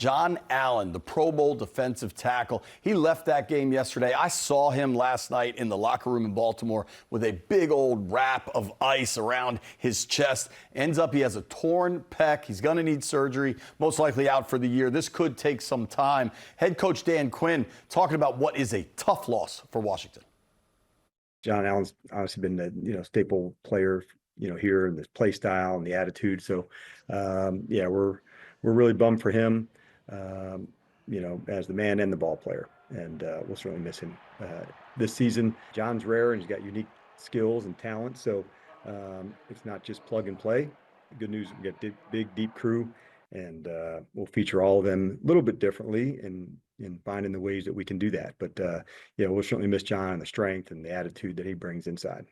Jon Allen, the Pro Bowl defensive tackle. He left that game yesterday. I saw him last night in the locker room in Baltimore with a big old wrap of ice around his chest. Ends up he has a torn pec. He's going to need surgery, most likely out for the year. This could take some time. Head coach Dan Quinn talking about what is a tough loss for Washington. Jon Allen's obviously been the staple player here in this play style and the attitude. So we're really bummed for him, as the man and the ball player, and we'll certainly miss him this season. Jon's rare and he's got unique skills and talent. So it's not just plug and play. The good news, we got big, deep crew, and we'll feature all of them a little bit differently in finding the ways that we can do that. But we'll certainly miss Jon and the strength and the attitude that he brings inside.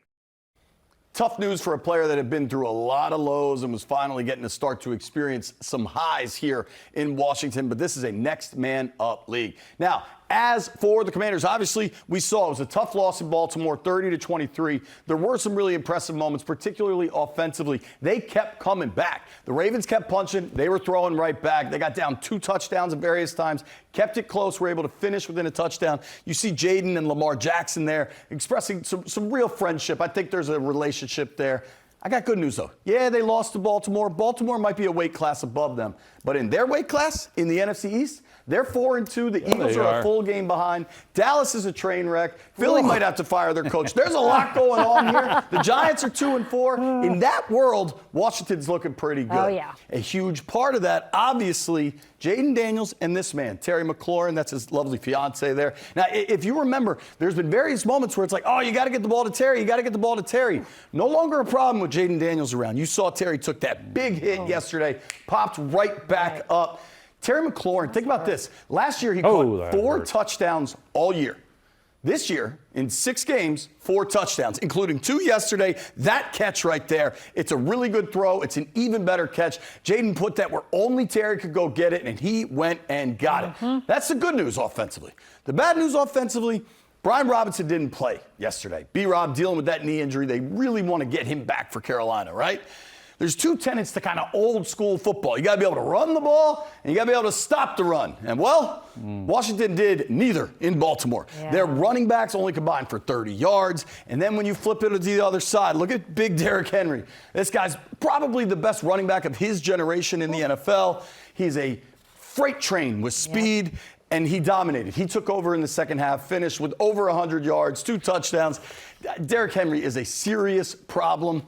Tough news for a player that had been through a lot of lows and was finally getting to start to experience some highs here in Washington. But this is a next man up league. Now, as for the Commanders, obviously, we saw it was a tough loss in Baltimore, 30-23. There were some really impressive moments, particularly offensively. They kept coming back. The Ravens kept punching. They were throwing right back. They got down 2 touchdowns at various times, kept it close, were able to finish within a touchdown. You see Jaden and Lamar Jackson there expressing some real friendship. I think there's a relationship there. I got good news, though. Yeah, they lost to Baltimore. Baltimore might be a weight class above them. But in their weight class, in the NFC East, they're 4-2. The Eagles are a full game behind. Dallas is a train wreck. Philly might have to fire their coach. There's a lot going on here. The Giants are 2-4. In that world, Washington's looking pretty good. Oh, yeah. A huge part of that, obviously, Jaden Daniels and this man, Terry McLaurin. That's his lovely fiance there. Now, if you remember, there's been various moments where it's like, oh, you got to get the ball to Terry. You got to get the ball to Terry. No longer a problem with Jaden Daniels around. You saw Terry took that big hit yesterday, popped right back up. Terry McLaurin, think about this. Last year, he caught 4 touchdowns all year. This year, in 6 games, 4 touchdowns, including 2 yesterday. That catch right there, it's a really good throw. It's an even better catch. Jaden put that where only Terry could go get it, and he went and got it. That's the good news offensively. The bad news offensively, Brian Robinson didn't play yesterday. B-Rob dealing with that knee injury. They really want to get him back for Carolina, right? There's 2 tenets to kind of old school football. You got to be able to run the ball, and you got to be able to stop the run. And, Washington did neither in Baltimore. Yeah. Their running backs only combined for 30 yards. And then when you flip it to the other side, look at big Derrick Henry. This guy's probably the best running back of his generation in the NFL. He's a freight train with speed. Yep. And he dominated. He took over in the second half, finished with over 100 yards, 2 touchdowns. Derrick Henry is a serious problem.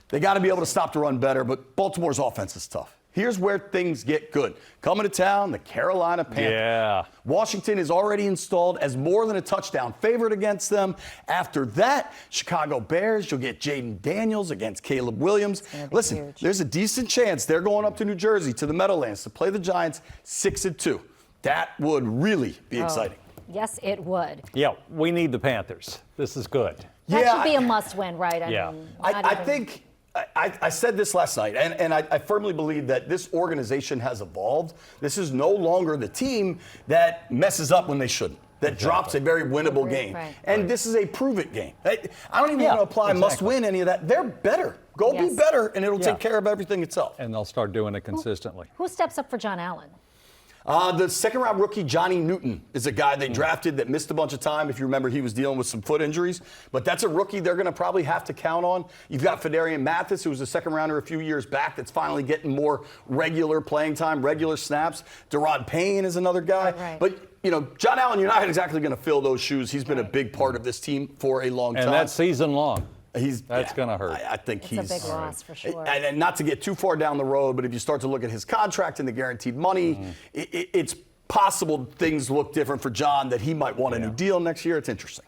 They got to be able to stop the run better, but Baltimore's offense is tough. Here's where things get good. Coming to town, the Carolina Panthers. Yeah. Washington is already installed as more than a touchdown favorite against them. After that, Chicago Bears, you'll get Jaden Daniels against Caleb Williams. Listen, huge. There's a decent chance they're going up to New Jersey, to the Meadowlands, to play the Giants 6-2. That would really be exciting. Yes, it would. Yeah, we need the Panthers. This is good. That should be a must-win, right? I think I said this last night, and I firmly believe that this organization has evolved. This is no longer the team that messes up when they shouldn't, that drops a very winnable game. Right. And this is a prove-it game. I don't even want to apply must-win, any of that. They're better. Go be better, and it'll take care of everything itself. And they'll start doing it consistently. Who steps up for Jon Allen? The second-round rookie, Johnny Newton, is a guy they drafted that missed a bunch of time. If you remember, he was dealing with some foot injuries. But that's a rookie they're going to probably have to count on. You've got Fedarian Mathis, who was a second-rounder a few years back, that's finally getting more regular playing time, regular snaps. Deron Payne is another guy. Right. But, Jon Allen, you're not exactly going to fill those shoes. He's been a big part of this team for a long time. And that's season long. That's going to hurt. I think it's a big loss for sure. And not to get too far down the road, but if you start to look at his contract and the guaranteed money, it's possible things look different for Jon, that he might want a new deal next year. It's interesting.